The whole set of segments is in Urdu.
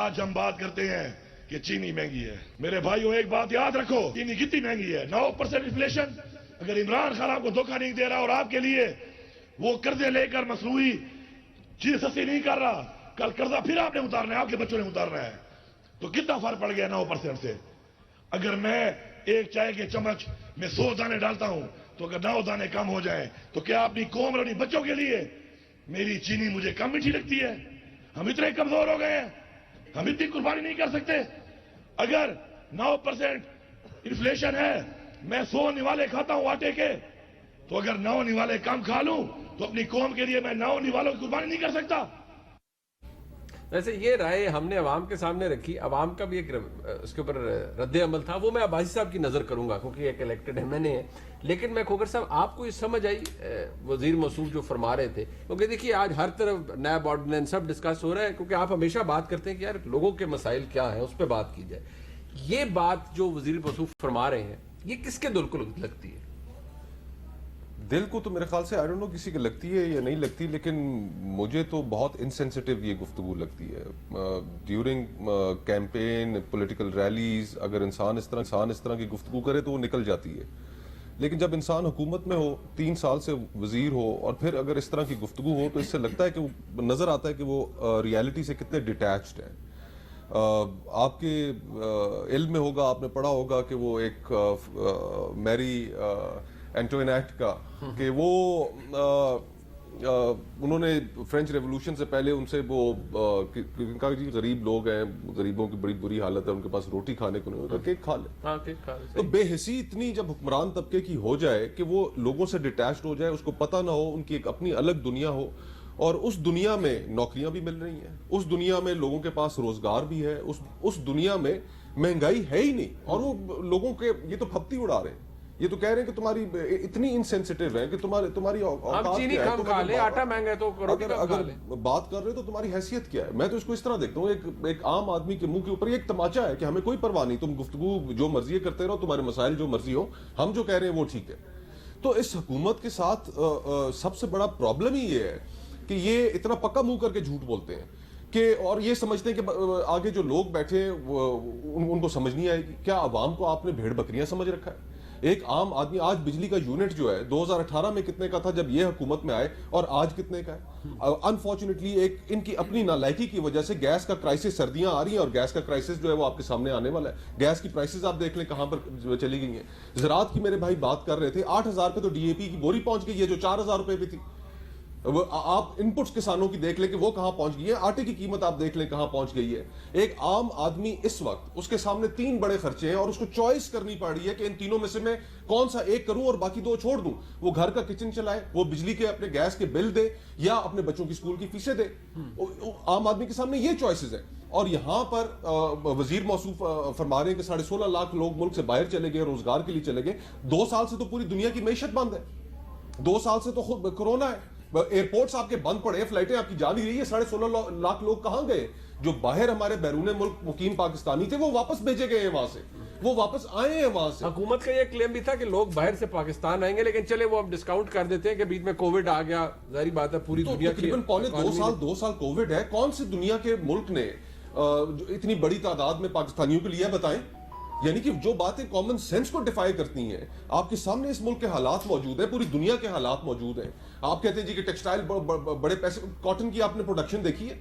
آج ہم بات کرتے ہیں کہ چینی مہنگی ہے. میرے بھائیوں ایک بات یاد رکھو, چینی کتنی مہنگی ہے, 9% انفلیشن. اگر عمران خان آپ کو دھوکہ نہیں دے رہا اور آپ کے لیے وہ قرضے لے کر مصنوعی چیز سستی نہیں کر رہا, کل قرضہ پھر آپ نے اتارنا ہے, آپ کے بچوں نے اتارنا ہے, تو کتنا فرق پڑ گیا 9% سے. اگر میں ایک چائے کے چمچ میں 100 دانے ڈالتا ہوں تو اگر 9 دانے کم ہو جائیں تو کیا اپنی قوم اور اپنی بچوں کے لیے میری چینی مجھے کم میٹھی لگتی ہے؟ ہم اتنے کمزور ہو گئے ہیں, ہم اتنی قربانی نہیں کر سکتے. اگر 9% انفلیشن ہے, میں 100 نوالے کھاتا ہوں آٹے کے, تو اگر 9 نوالے کم کھا لوں تو اپنی قوم کے لیے میں 9 نوالوں کی قربانی نہیں کر سکتا. ویسے یہ رائے ہم نے عوام کے سامنے رکھی, عوام کا بھی ایک اس کے اوپر رد عمل تھا, وہ میں عباسی صاحب کی نظر کروں گا کیونکہ ایک الیکٹڈ ایم این اے ہے. لیکن میں کھوکر صاحب آپ کو یہ سمجھ آئی وزیر موصوف جو فرما رہے تھے, کیونکہ دیکھیے آج ہر طرف نیب آرڈیننس سب ڈسکس ہو رہا ہے, کیونکہ آپ ہمیشہ بات کرتے ہیں کہ یار لوگوں کے مسائل کیا ہیں اس پہ بات کی جائے. یہ بات جو وزیر موصوف فرما رہے ہیں یہ کس کے دل کو لگتی ہے؟ دل کو تو میرے خیال سے کسی کی لگتی ہے یا نہیں لگتی, لیکن مجھے تو بہت انسینسٹیو یہ گفتگو لگتی ہے. ڈیورنگ کیمپین, پولیٹیکل ریلیز, اگر انسان اس طرح کی گفتگو کرے تو وہ نکل جاتی ہے. لیکن جب انسان حکومت میں ہو, 3 سال سے وزیر ہو, اور پھر اگر اس طرح کی گفتگو ہو تو اس سے لگتا ہے کہ وہ نظر آتا ہے کہ وہ ریالٹی سے کتنے ڈیٹیچڈ ہیں. آپ کے علم میں ہوگا, آپ نے پڑھا ہوگا کہ وہ ایک میری اینٹوینیٹ کا, کہ وہ انہوں نے فرینچ ریولوشن سے پہلے ان سے وہ کہا جی غریب لوگ ہیں, غریبوں کی بڑی بری حالت ہے, ان کے پاس روٹی کھانے کو نہیں ہوتا, کیک کھا لے. تو بے حسی اتنی جب حکمران طبقے کی ہو جائے کہ وہ لوگوں سے ڈیٹیچڈ ہو جائے, اس کو پتہ نہ ہو, ان کی ایک اپنی الگ دنیا ہو, اور اس دنیا میں نوکریاں بھی مل رہی ہیں, اس دنیا میں لوگوں کے پاس روزگار بھی ہے, اس دنیا میں مہنگائی ہے ہی نہیں, اور وہ لوگوں کے یہ تو پھپتی اڑا رہے ہیں. یہ تو کہہ رہے ہیں کہ تمہاری اتنی انسینسٹیو ہے کہ تمہاری اوقات چینی کم کھا لے, آٹا مہنگا ہے تو روٹی کم کھا لے. بات کر رہے تو تمہاری حیثیت کیا ہے؟ میں تو اس کو اس طرح دیکھتا ہوں, ایک عام آدمی کے منہ کے اوپر یہ ایک تماچا ہے کہ ہمیں کوئی پرواہ نہیں, تم گفتگو جو مرضی کرتے رہو, تمہارے مسائل جو مرضی ہو, ہم جو کہہ رہے ہیں وہ ٹھیک ہے. تو اس حکومت کے ساتھ سب سے بڑا پرابلم ہی یہ ہے کہ یہ اتنا پکا منہ کر کے جھوٹ بولتے ہیں کہ, اور یہ سمجھتے ہیں کہ آگے جو لوگ بیٹھے ہیں ان کو سمجھ نہیں آئے گی. کیا عوام کو آپ نے بھیڑ بکریاں سمجھ رکھا ہے؟ ایک عام آدمی آج بجلی کا یونٹ جو ہے 2018 میں کتنے کا تھا جب یہ حکومت میں آئے, اور آج کتنے کا ہے؟ انفارچونیٹلی ایک ان کی اپنی نالائکی کی وجہ سے گیس کا کرائسس, سردیاں آ رہی ہیں اور گیس کا کرائسس جو ہے وہ آپ کے سامنے آنے والا ہے. گیس کی پرائسز آپ دیکھ لیں کہاں پر چلی گئی ہیں. زراعت کی میرے بھائی بات کر رہے تھے, 8,000 پہ تو ڈی اے پی کی بوری پہنچ گئی ہے جو 4,000 روپے پہ تھی. آپ انپٹس کسانوں کی دیکھ لیں کہ وہ کہاں پہنچ گئی ہے, آٹے کی قیمت آپ دیکھ لیں کہاں پہنچ گئی ہے. ایک عام آدمی اس وقت اس کے سامنے 3 بڑے خرچے ہیں اور اس کو چوائس کرنی پڑ رہی ہے کہ ان تینوں میں سے میں کون سا ایک کروں اور باقی 2 چھوڑ دوں. وہ گھر کا کچن چلائے, وہ بجلی کے اپنے گیس کے بل دے, یا اپنے بچوں کی اسکول کی فیسیں دے. عام آدمی کے سامنے یہ چوائسز ہیں. اور یہاں پر وزیر موصوف فرما رہے ہیں کہ 16.5 لاکھ لوگ ملک سے باہر چلے گئے, روزگار کے لیے چلے گئے. 2 سال سے تو پوری دنیا کی معیشت بند ہے, 2 سال سے تو خود کورونا ہے, ایئرپورٹس آپ کے بند پڑے, فلائٹیں آپ کی جا نہیں رہی ہے. 16.5 لاکھ لوگ کہاں گئے؟ جو باہر ہمارے بیرون ملک مقیم پاکستانی تھے وہ واپس بھیجے گئے ہیں وہاں سے, وہ واپس آئے ہیں وہاں سے. حکومت کا یہ کلیم بھی تھا کہ لوگ باہر سے پاکستان آئیں گے, لیکن چلے وہ اب ڈسکاؤنٹ کر دیتے ہیں کہ بیچ میں کووڈ آ گیا. ظاہری بات ہے پوری دنیا کی تقریباً پونے 2 سال کووڈ ہے. کون سی دنیا کے ملک نے اتنی بڑی تعداد میں پاکستانیوں کو لیا بتائیں؟ یعنی کہ جو باتیں کامن سینس کو ڈیفائی کرتی ہیں, آپ کے سامنے اس ملک کے حالات موجود ہیں, پوری دنیا کے حالات موجود ہیں. آپ کہتے ہیں جی کہ ٹیکسٹائل بڑے پیسے, کاٹن کی آپ نے پروڈکشن دیکھی ہے,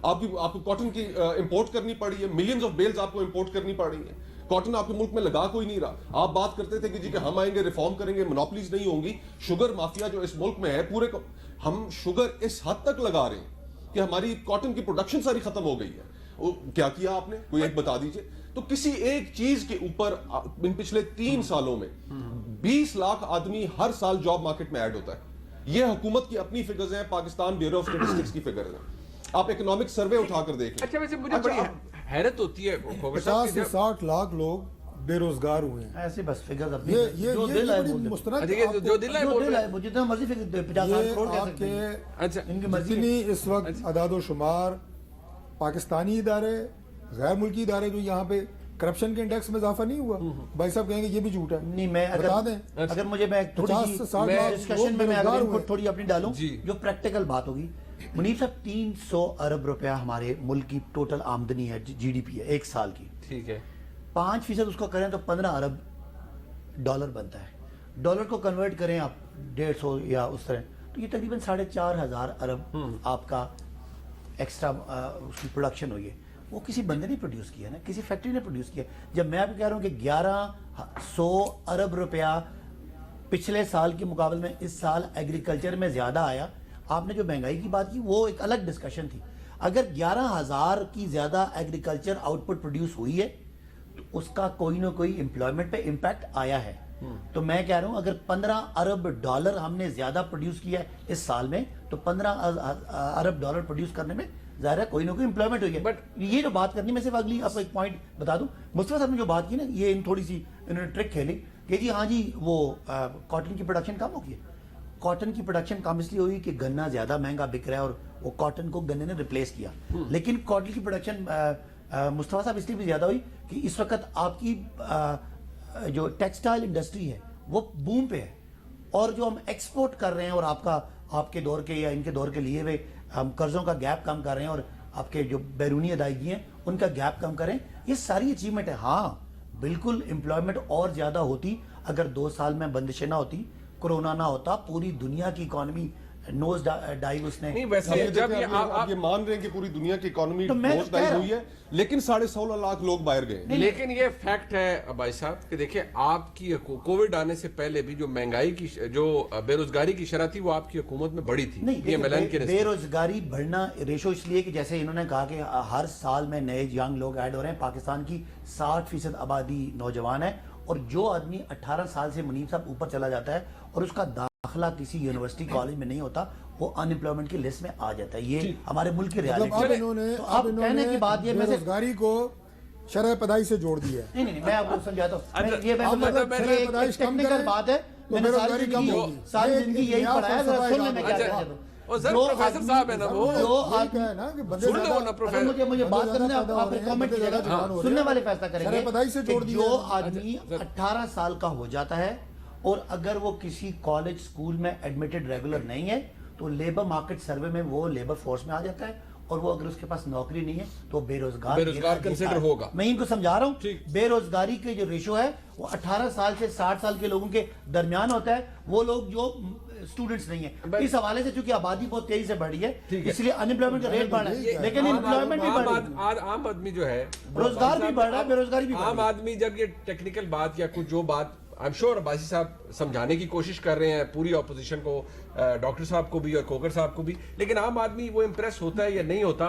آپ کو کاٹن کی امپورٹ کرنی پڑی ہے, ملینز آف بیلز آپ کو امپورٹ کرنی پڑ رہی ہیں. کاٹن آپ کے ملک میں لگا کوئی نہیں رہا. آپ بات کرتے تھے کہ جی کہ ہم آئیں گے, ریفارم کریں گے, مونوپلیز نہیں ہوں گی. شوگر مافیا جو اس ملک میں ہے پورے کو, ہم شوگر اس حد تک لگا رہے ہیں کہ ہماری کاٹن کی پروڈکشن ساری ختم ہو گئی ہے. کیا کیا آپ نے؟ کوئی ایک بتا دیجئے. تو کسی ایک چیز کے اوپر ان پچھلے 3 سالوں میں 20 لاکھ آدمی ہر سال جاب مارکیٹ میں ایڈ ہوتا ہے. یہ حکومت کی اپنی فگرز ہیں, پاکستان بیورو آف اسٹیٹسٹکس کی فگرز ہیں. آپ اکنامک سروے اٹھا کر دیکھ لیں. اچھا ویسے مجھے بڑی حیرت ہوتی ہے, 50 سے 60 لاکھ لوگ بے روزگار ہوئے ہیں. ایسے بس فگر اب جو دل آئے بول جتنا مرضی فگر 50 کروڑ کہہ سکتے ہیں. اچھا ان کی مرضی. جتنی اس وقت اعداد و شمار پاکستانی ادارے, غیر ملکی ادارے جو یہاں پہ کرپشن کے انڈیکس میں اضافہ نہیں ہوا, بھائی صاحب کہیں گے یہ بھی جھوٹ ہے. نہیں, میں بتا دیں اگر مجھے میں تھوڑی ڈسکشن میں اگر انپٹ تھوڑی اپنی ڈالوں جو پریکٹیکل بات ہوگی منیب صاحب 300 ارب روپیہ ہمارے ملک کی ٹوٹل آمدنی ہے، جی ڈی پی ہے ایک سال کی. ٹھیک ہے. 5% اس کو کریں تو 15 ارب ڈالر بنتا ہے. ڈالر کو کنورٹ کریں آپ 150 یا اس طرح تو یہ تقریباً 4,500 ارب آپ کا ایکسٹرا اس کی پروڈکشن ہوئی ہے. وہ کسی بندے نے پروڈیوس کیا نا، کسی فیکٹری نے پروڈیوس کیا. جب میں آپ کو کہہ رہا ہوں کہ 1100 ارب روپیہ پچھلے سال کے مقابلے میں اس سال ایگریکلچر میں زیادہ آیا. آپ نے جو مہنگائی کی بات کی وہ ایک الگ ڈسکشن تھی. اگر 11,000 کی زیادہ ایگریکلچر آؤٹ پٹ پروڈیوس ہوئی ہے تو اس کا کوئی نہ کوئی امپلائمنٹ پہ امپیکٹ آیا ہے. تو میں کہہ رہا ہوں اگر 15 ارب ڈالر ہم نے زیادہ پروڈیوس کیا ہے اس سال میں تو 15 ارب ڈالر پروڈیوس کرنے میں ظاہر ہے کوئی نہ کوئی امپلائمنٹ ہوئی ہے. بٹ یہ جو بات کرنی، میں صرف اگلی آپ کو ایک پوائنٹ بتا دوں. مصطفیٰ صاحب نے جو بات کی نا، یہ تھوڑی سی انہوں نے ٹرک کھیلی کہ جی ہاں جی وہ کاٹن کی پروڈکشن کم ہوگی. کاٹن کی پروڈکشن کم اس لیے ہوئی کہ گنا زیادہ مہنگا بک رہا ہے اور وہ کاٹن کو گنے نے ریپلیس کیا. لیکن کاٹن کی پروڈکشن مصطفیٰ صاحب اس لیے بھی زیادہ ہوئی کہ اس وقت آپ کی جو ٹیکسٹائل انڈسٹری ہے وہ بوم پہ ہے، اور جو ہم ایکسپورٹ کر رہے ہیں اور آپ کے دور کے یا ان کے دور کے لیے ہوئے ہم قرضوں کا گیپ کم کر رہے ہیں اور آپ کے جو بیرونی ادائیگی ہیں ان کا گیپ کم کریں، یہ ساری اچیومنٹ ہے. ہاں بالکل امپلائمنٹ اور زیادہ ہوتی اگر 2 سال میں بندشیں نہ ہوتی، کرونا نہ ہوتا، پوری دنیا کی اکانومی نوز ڈائیو اس نے. نہیں ویسے جب آپ یہ مان رہے ہیں کہ پوری دنیا کی اکانومی تو میں نوز ڈائیو ہوئی ہے لیکن 16.5 لاکھ لوگ باہر گئے. لیکن یہ فیکٹ ہے بھائی صاحب کہ دیکھیں آپ کی کووڈ آنے سے پہلے بھی جو مہنگائی کی جو بے روزگاری کی شرح تھی وہ آپ کی حکومت میں بڑی تھی. نہیں، بے روزگاری بڑھنا ریشو اس لیے کہ جیسے انہوں نے کہا کہ ہر سال میں نئے ینگ لوگ ایڈ ہو رہے ہیں. پاکستان کی 60% آبادی نوجوان ہے اور جو آدمی 18 سال سے منیب صاحب اوپر چلا جاتا ہے اور اس کا داخلہ کسی یونیورسٹی کالج میں نہیں ہوتا وہ ان امپلائمنٹ کی لسٹ میں آ جاتا ہے. یہ ہمارے ملک کی ریالٹی ہے. تو اب کہنے کی بات یہ بے روزگاری کو شرح پیدائش سے جوڑ دیا ہے. نہیں میں آپ کو سمجھاتا ہوں. یہ ٹیکنیکل بات ہے. میں نے ساری زندگی یہی پڑھا ہے. ذرا سننے میں کیا کہتے ہیں پروفیسر صاحب ہے نا مجھے بات کرنا ہے. آپ کامنٹ کیجیے گا، سننے والے فیصلہ کریں گے. جو آدمی 18 سال کا ہو جاتا ہے اور اگر وہ کسی کالج اسکول میں ایڈمیٹڈ ریگولر نہیں ہے تو لیبر مارکیٹ سروے میں وہ لیبر فورس میں آ جاتا ہے، اور وہ اگر اس کے پاس نوکری نہیں ہے تو بے روزگار کنسیڈر ہوگا. میں ان کو سمجھا رہا ہوں بے روزگاری کے جو ریشو ہے وہ 18 سال سے 60 سال کے لوگوں کے درمیان ہوتا ہے. وہ لوگ جو اسٹوڈنٹس نہیں ہیں. اس حوالے سے چونکہ آبادی بہت تیزی سے بڑھی ہے اس لیے ان امپلائمنٹ کا ریٹ بڑھ رہا ہے لیکن امپلائمنٹ بھی بڑھ رہی ہے. عام آدمی جو ہے روزگار بھی بڑھ رہا ہے، بے روزگاری بھی. عام آدمی جب یہ ٹیکنیکل بات یا کچھ جو بات I'm sure عباسی صاحب سمجھانے کی کوشش کر رہے ہیں پوری اپوزیشن کو، ڈاکٹر صاحب کو بھی اور کوکر صاحب کو بھی، لیکن عام آدمی وہ امپریس ہوتا ہے یا نہیں ہوتا